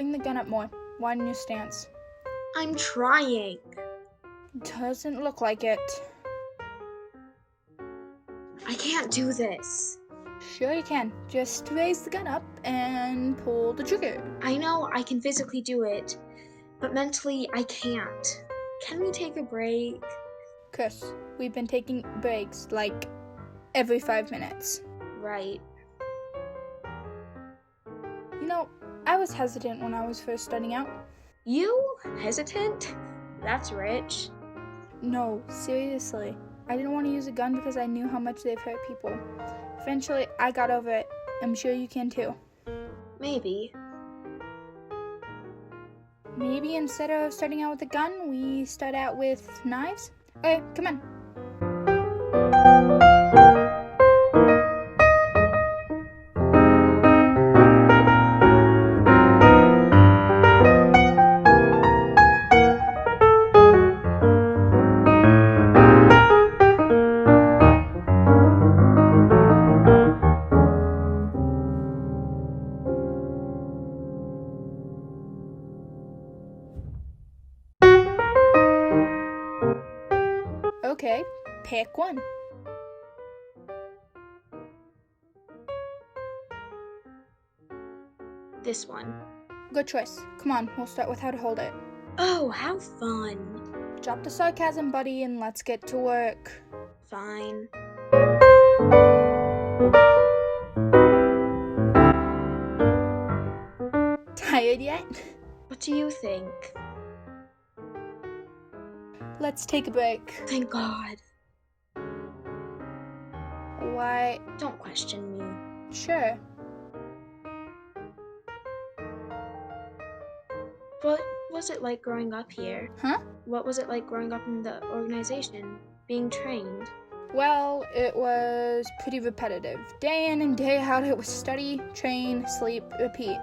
Bring the gun up more. Widen your stance. I'm trying. Doesn't look like it. I can't do this. Sure you can. Just raise the gun up and pull the trigger. I know I can physically do it, but mentally I can't. Can we take a break? Chris, we've been taking breaks like every 5 minutes. Right. You know, I was hesitant when I was first starting out. You? Hesitant? That's rich. No, seriously. I didn't want to use a gun because I knew how much they've hurt people. Eventually, I got over it. I'm sure you can too. Maybe. Maybe instead of starting out with a gun, we start out with knives? Okay, come on. Okay, pick one. This one. Good choice. Come on, we'll start with how to hold it. Oh, how fun. Drop the sarcasm, buddy, and let's get to work. Fine. Tired yet? What do you think? Let's take a break. Thank God. Why? Don't question me. Sure. What was it like growing up here? Huh? What was it like growing up in the organization, being trained? Well, it was pretty repetitive. Day in and day out, it was study, train, sleep, repeat.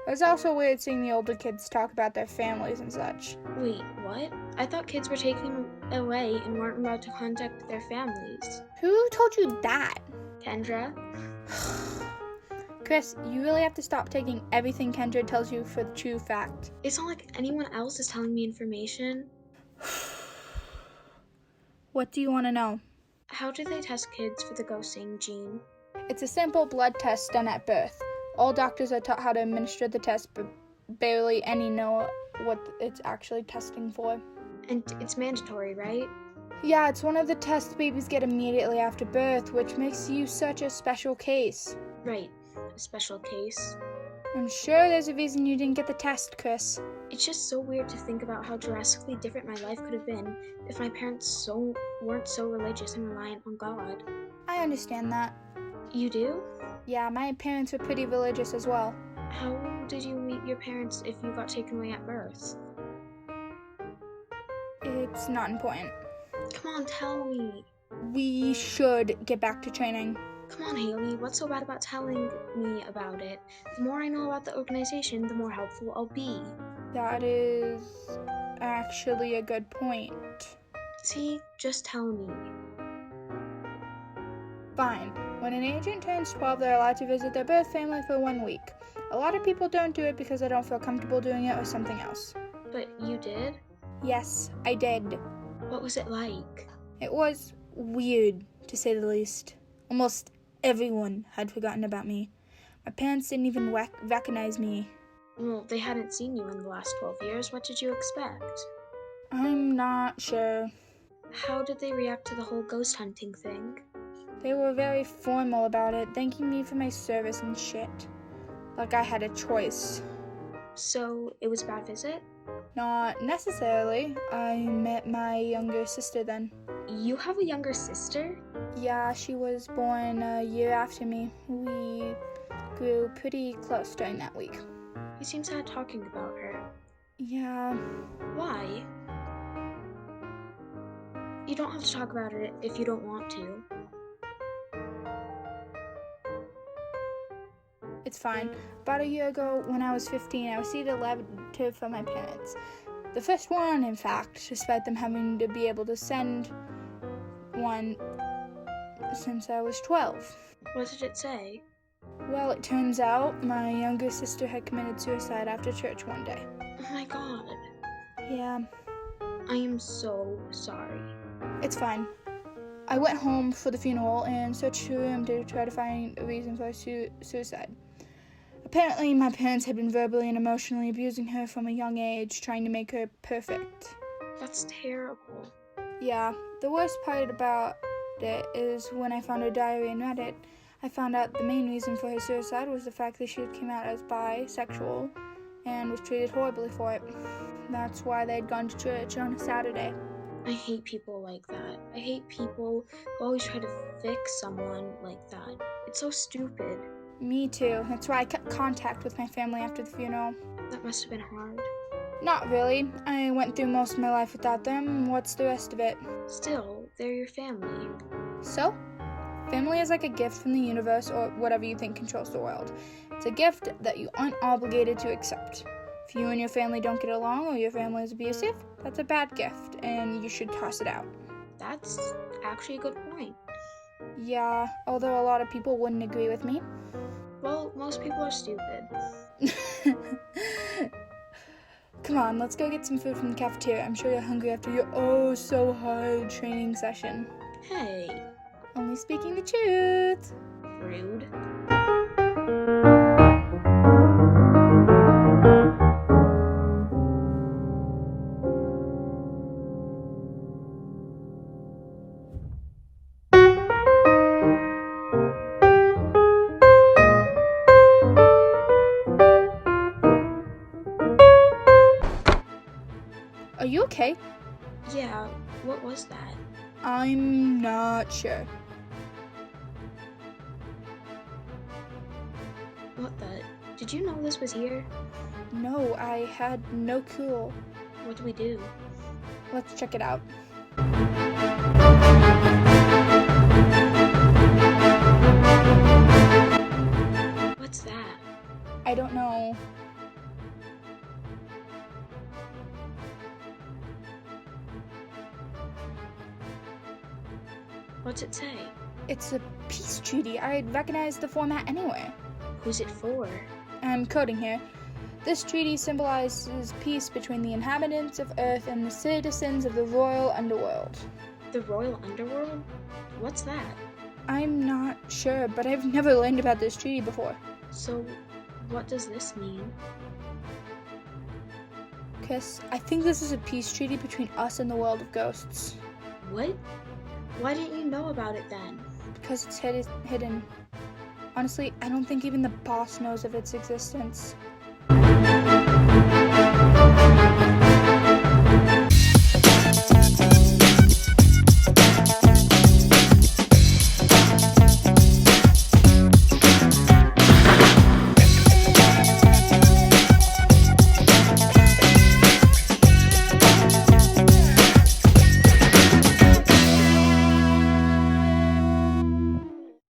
It was also weird seeing the older kids talk about their families and such. Wait, what? I thought kids were taken away and weren't allowed to contact their families. Who told you that? Kendra? Chris, you really have to stop taking everything Kendra tells you for the true fact. It's not like anyone else is telling me information. What do you want to know? How do they test kids for the ghosting gene? It's a simple blood test done at birth. All doctors are taught how to administer the test, but barely any know what it's actually testing for. And it's mandatory, right? Yeah, it's one of the tests babies get immediately after birth, which makes you such a special case. Right. A special case. I'm sure there's a reason you didn't get the test, Chris. It's just so weird to think about how drastically different my life could have been if my parents weren't so religious and reliant on God. I understand that. You do? Yeah, my parents were pretty religious as well. How did you meet your parents if you got taken away at birth? It's not important. Come on, tell me. We should get back to training. Come on, Haley, what's so bad about telling me about it? The more I know about the organization, the more helpful I'll be. That is actually a good point. See, just tell me. Fine. When an agent turns 12, they're allowed to visit their birth family for 1 week. A lot of people don't do it because they don't feel comfortable doing it or something else. But you did? Yes, I did. What was it like? It was weird, to say the least. Almost everyone had forgotten about me. My parents didn't even recognize me. Well, they hadn't seen you in the last 12 years. What did you expect? I'm not sure. How did they react to the whole ghost hunting thing? They were very formal about it, thanking me for my service and shit. Like I had a choice. So, it was a bad visit? Not necessarily. I met my younger sister then. You have a younger sister? Yeah, she was born a year after me. We grew pretty close during that week. You seem sad talking about her. Yeah. Why? You don't have to talk about it if you don't want to. It's fine. About a year ago, when I was 15, I received a letter from my parents. The first one, in fact, despite them having to be able to send one since I was 12. What did it say? Well, it turns out my younger sister had committed suicide after church one day. Oh my god. Yeah, I am so sorry. it's fine. I went home for the funeral and searched her room to try to find a reason for suicide. Apparently, my parents had been verbally and emotionally abusing her from a young age, trying to make her perfect. That's terrible. Yeah, the worst part about it is when I found her diary and read it, I found out the main reason for her suicide was the fact that she had came out as bisexual and was treated horribly for it. That's why they'd gone to church on a Saturday. I hate people like that. I hate people who always try to fix someone like that. It's so stupid. Me too. That's why I kept contact with my family after the funeral. That must have been hard. Not really. I went through most of my life without them. What's the rest of it? Still, they're your family. So, family is like a gift from the universe or whatever you think controls the world. It's a gift that you aren't obligated to accept. If you and your family don't get along or your family is abusive, that's a bad gift and you should toss it out. That's actually a good point. Yeah, although a lot of people wouldn't agree with me. Well, most people are stupid. Come on, let's go get some food from the cafeteria. I'm sure you're hungry after your oh-so-hard training session. Hey, Only speaking the truth. rude. Are you okay? Yeah, what was that? I'm not sure. What the? Did you know this was here? No, I had no clue. What do we do? Let's check it out. What's that? I don't know. What's it say? It's a peace treaty. I'd recognize the format anywhere. Who's it for? I'm coding here. This treaty symbolizes peace between the inhabitants of Earth and the citizens of the Royal Underworld. The Royal Underworld? What's that? I'm not sure, but I've never learned about this treaty before. So, what does this mean? Chris, I think this is a peace treaty between us and the world of ghosts. What? Why didn't you know about it then? Because it's hidden. Honestly, I don't think even the boss knows of its existence.